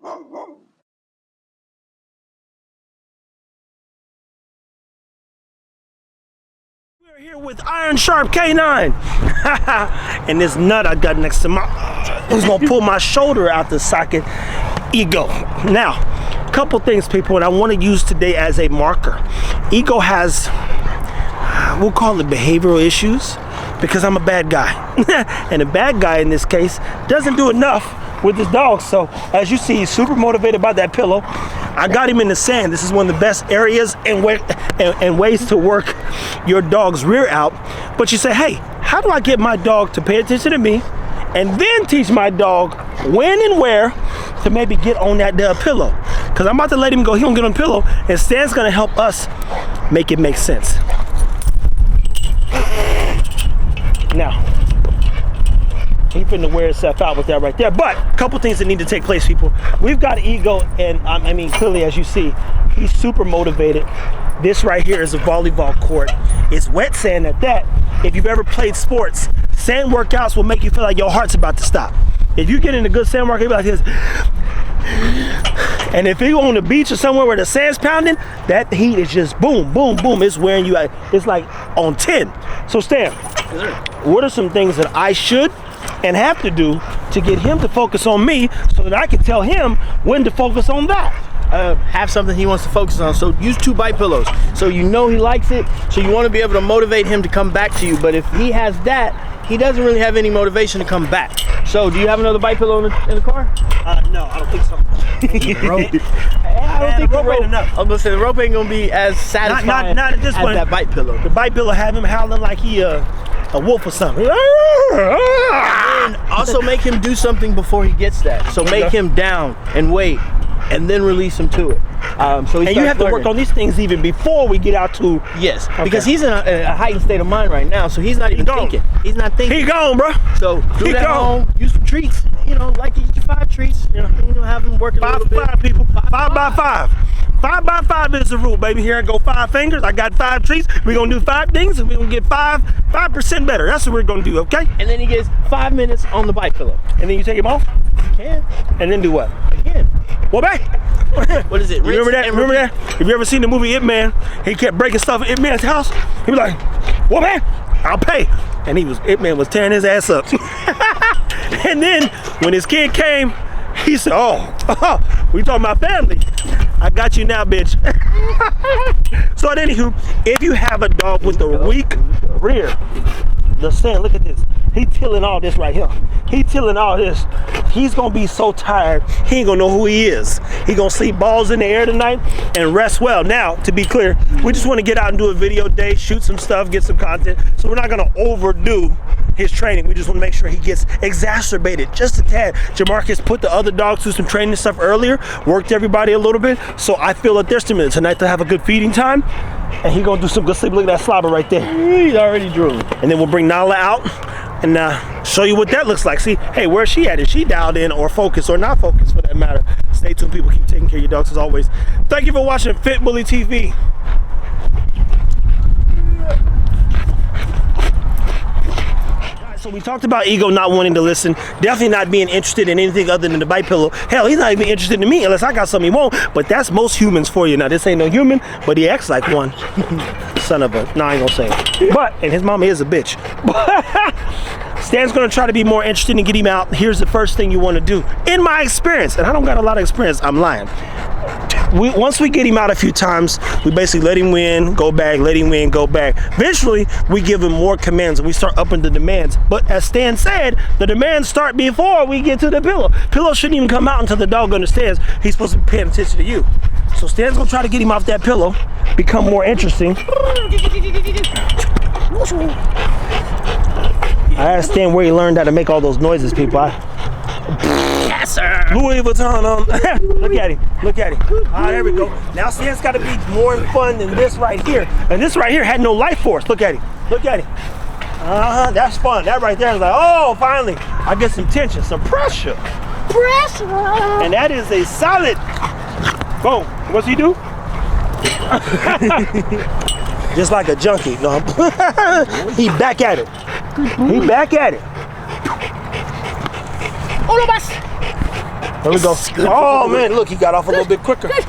We're here with Iron Sharp K9. And this nut I got next to my, who's gonna pull my shoulder out the socket, Ego. Now, a couple things, people, and I want to use today as a marker. Ego has, we'll call it behavioral issues, because I'm a bad guy. And a bad guy in this case doesn't do enough with his dog. So as you see, he's super motivated by that pillow. I got him in the sand. This is one of the best areas and ways to work your dog's rear out. But you say, hey, how do I get my dog to pay attention to me and then teach my dog when and where to maybe get on that pillow? Because I'm about to let him go. He don't get on the pillow, and Stan's gonna help us make it make sense. Now, he finna wear himself out with that right there. But a couple things that need to take place, people. We've got Ego, and I mean, clearly, as you see, he's super motivated. This right here is a volleyball court. It's wet sand at that. If you've ever played sports, sand workouts will make you feel like your heart's about to stop. If you get in a good sand workout, you'll be like this. And if you're on the beach or somewhere where the sand's pounding, that heat is just boom, boom, boom. It's wearing you out. It's like on 10. So Stan, what are some things that I should and have to do to get him to focus on me so that I can tell him when to focus on that? Have something he wants to focus on. So use 2 bite pillows. So you know he likes it. So you want to be able to motivate him to come back to you. But if he has that, he doesn't really have any motivation to come back. So do you have another bite pillow in the car? No, I don't think so. Rope. I don't think the rope ain't enough. I was gonna say the rope ain't gonna be as satisfying not at this as point. that bite pillow. The bite pillow have him howling like he a wolf or something. And also make him do something before he gets that. So make him down and wait, and then release him to it. So and you have to work on these things even before we get out to. Yes, because he's in a heightened state of mind right now, so he's not even thinking. He's not thinking. He gone, bro. So do that at home. Use some treats. You know, like you get your 5 treats. You know, have them working 5 by 5, people. 5 by 5. 5 by 5 is the rule, baby. Here I go 5 fingers. I got 5 treats. We're gonna do 5 things, and we're gonna get 5% better. That's what we're gonna do, okay? And then he gets 5 minutes on the bite pillow. And then you take him off? You can. And then do what? Again. Well, babe. What is it? Remember that? Remember that? Have you ever seen the movie It Man? He kept breaking stuff in It Man's house. He was like, "Well, man, I'll pay." And It Man was tearing his ass up. And then when his kid came, he said, "Oh, we talking about family. I got you now, bitch." So, anywho, if you have a dog with a weak rear, the Stan, look at this. He tilling all this right here. He tilling all this. He's gonna be so tired, he ain't gonna know who he is. He gonna sleep balls in the air tonight and rest well. Now, to be clear, we just wanna get out and do a video day, shoot some stuff, get some content. So we're not gonna overdo his training. We just wanna make sure he gets exacerbated just a tad. Jamarcus put the other dogs through some training stuff earlier, worked everybody a little bit. So I feel that there's tonight to have a good feeding time. And he gonna do some good sleep. Look at that slobber right there. He's already drooling. And then we'll bring Nala out and show you what that looks like. See, hey, where's she at? Is she dialed in or focused or not focused for that matter? Stay tuned, people. Keep taking care of your dogs as always. Thank you for watching Fit Bully TV. So we talked about Ego not wanting to listen, definitely not being interested in anything other than the bite pillow. Hell, he's not even interested in me unless I got something he won't. But that's most humans for you. Now, this ain't no human, but he acts like one. Son of a, no, I ain't gonna say it. But, and his mama is a bitch. Stan's gonna try to be more interested and get him out. Here's the first thing you wanna do. In my experience, and I don't got a lot of experience, I'm lying. Once we get him out a few times, we basically let him win, go back, let him win, go back. Eventually, we give him more commands and we start upping the demands. But as Stan said, the demands start before we get to the pillow. Pillow shouldn't even come out until the dog understands he's supposed to be paying attention to you. So Stan's gonna try to get him off that pillow, become more interesting. I asked Stan where he learned how to make all those noises, people. Yes, sir. Louis Vuitton. Look at him. Look at him. Ah, there we go. Now Stan's got to be more fun than this right here. And this right here had no life force. Look at him. Look at him. That's fun. That right there is like, oh, finally, I get some tension, some pressure. Pressure. And that is a solid. Boom. What's he do? Just like a junkie. No. He back at it. He back at it. There we go. Oh man, look, he got off a little bit quicker. He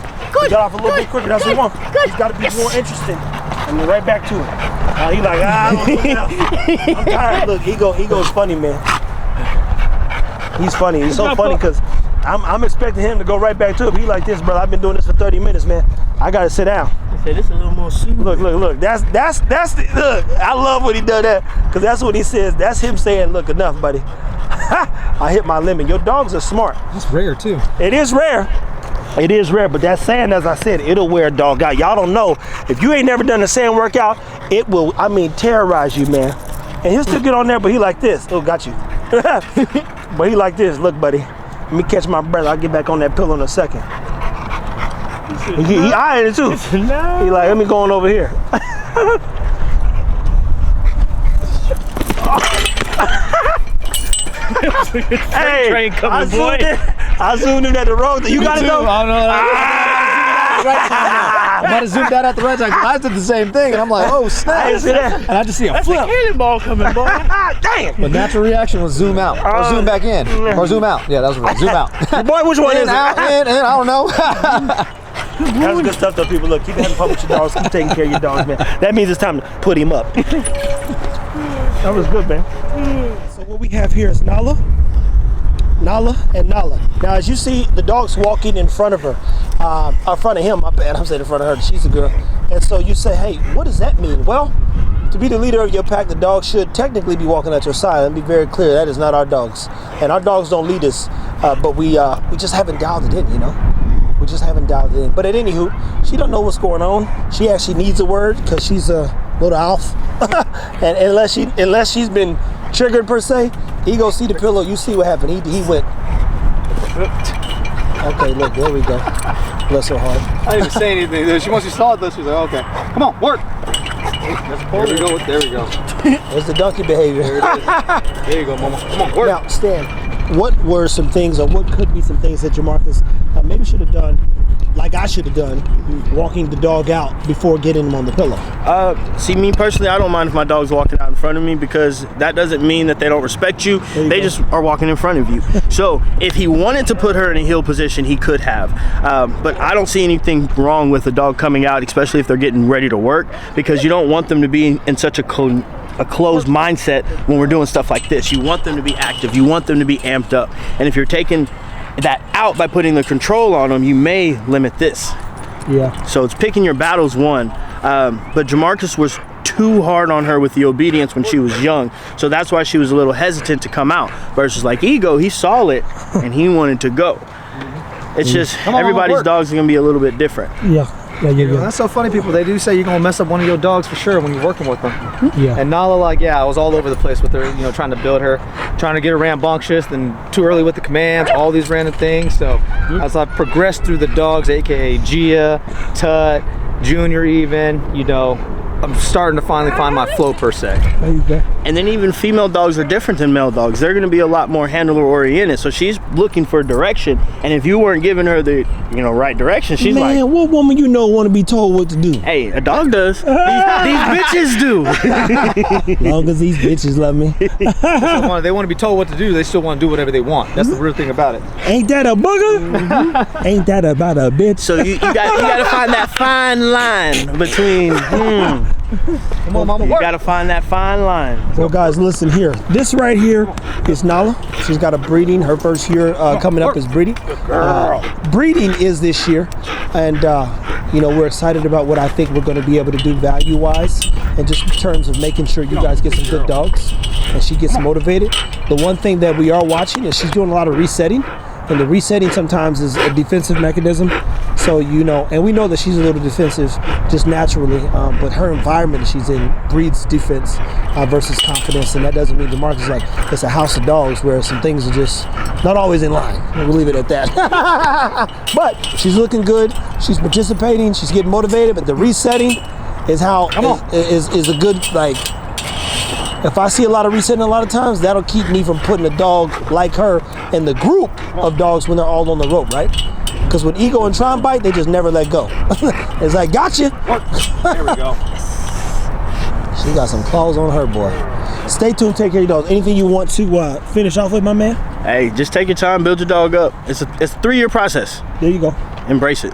got off a little bit quicker. That's what we want. He's got to be more interesting. And then right back to it. He like, I don't know now. I'm tired. Look, Ego's funny, man. He's funny. He's so funny because I'm expecting him to go right back to it. He like this, bro. I've been doing this for 30 minutes, man. I gotta sit down. I said, this is a little more soothing. Look. That's the look. I love when he does that because that's what he says. That's him saying, look, enough, buddy. I hit my limit. Your dogs are smart. It's rare too. It is rare. It is rare, but that sand, as I said, it'll wear a dog out. Y'all don't know. If you ain't never done a sand workout, it will, terrorize you, man. And he'll still get on there, but he like this. Oh, got you. But he like this. Look, buddy. Let me catch my breath. I'll get back on that pillow in a second. He eyeing it too. He like, let me go on over here. Hey, train coming, boy. I zoomed in at the road. You got it though? I don't know. I might have zoomed out at the right time. I did the same thing, and I'm like, oh snap! I didn't see that. And I just see a That's flip. a cannonball coming, boy. Dang. The natural reaction was zoom out, or zoom back in, or zoom out. Yeah, that was right. Zoom out. Boy, which one is In, it? out, in, I don't know. That's good stuff though, people. Look, keep having fun with your dogs. Keep taking care of your dogs, man. That means it's time to put him up. That was good, man. So what we have here is Nala, and Nala. Now, as you see, the dog's walking in front of her, in front of him. My bad, I'm saying in front of her. She's a girl. And so you say, hey, what does that mean? Well, to be the leader of your pack, the dog should technically be walking at your side. Let me be very clear, that is not our dogs. And our dogs don't lead us, but we just haven't dialed it in, you know? We just haven't dialed it in. But at anywho, she don't know what's going on. She actually needs a word because she's a little off. And unless she's been triggered per se, he go see the pillow. You see what happened. He went. Okay, look, there we go. Bless her heart. I didn't even say anything. She once she saw it, though, she was like, okay, come on, work. There we go. There we go. There's the donkey behavior. There it is. There you go, mama. Come on, work. Now, Stan, what were some things, or what could be some things that Jamarcus maybe should have done, like I should have done, walking the dog out before getting him on the pillow? See, me personally, I don't mind if my dog's walking out in front of me because that doesn't mean that they don't respect you. They just are walking in front of you. So if he wanted to put her in a heel position, he could have. But I don't see anything wrong with a dog coming out, especially if they're getting ready to work, because you don't want them to be in such a closed mindset when we're doing stuff like this. You want them to be active. You want them to be amped up. And if you're taking that out by putting the control on them, you may limit this. Yeah. So it's picking your battles, one. But Jamarcus was too hard on her with the obedience when she was young. So that's why she was a little hesitant to come out. Versus like Ego, he saw it and he wanted to go. It's just everybody's dogs are going to be a little bit different. Yeah. That's so funny, people. They do say you're gonna mess up one of your dogs for sure when you're working with them. Yeah. And Nala, like, I was all over the place with her, trying to build her, trying to get her rambunctious, and too early with the commands, all these random things. So as I progressed through the dogs, aka Gia, Tut, Junior, even, I'm starting to finally find my flow per se. There you go. And then even female dogs are different than male dogs. They're going to be a lot more handler oriented. So she's looking for direction. And if you weren't giving her the right direction, she's like, man, what woman want to be told what to do? hey, a dog does. These bitches do. Long as these bitches love me. They want to be told what to do. They still want to do whatever they want. That's the real thing about it. Ain't that a booger? Mm-hmm. Ain't that about a bitch? So you got to find that fine line between. Come on, mama, You work. got to find that fine line. Well, guys, listen here. This right here is Nala. She's got a breeding. Her first year coming up is breeding. Breeding is this year. And, we're excited about what I think we're going to be able to do value-wise and just in terms of making sure you guys get some good dogs and she gets motivated. The one thing that we are watching is she's doing a lot of resetting. And the resetting sometimes is a defensive mechanism. So, and we know that she's a little defensive just naturally, but her environment that she's in breeds defense versus confidence. And that doesn't mean Jamarcus is like, it's a house of dogs where some things are just not always in line. We'll leave it at that. But she's looking good. She's participating. She's getting motivated. But the resetting is how is a good, if I see a lot of resetting a lot of times, that'll keep me from putting a dog like her in the group of dogs when they're all on the rope, right? Because when Ego and try and bite, they just never let go. It's like, gotcha. There we go. She got some claws on her, boy. Stay tuned. Take care of your dogs. Anything you want to finish off with, my man? Hey, just take your time, build your dog up. It's a 3-year process. There you go. Embrace it.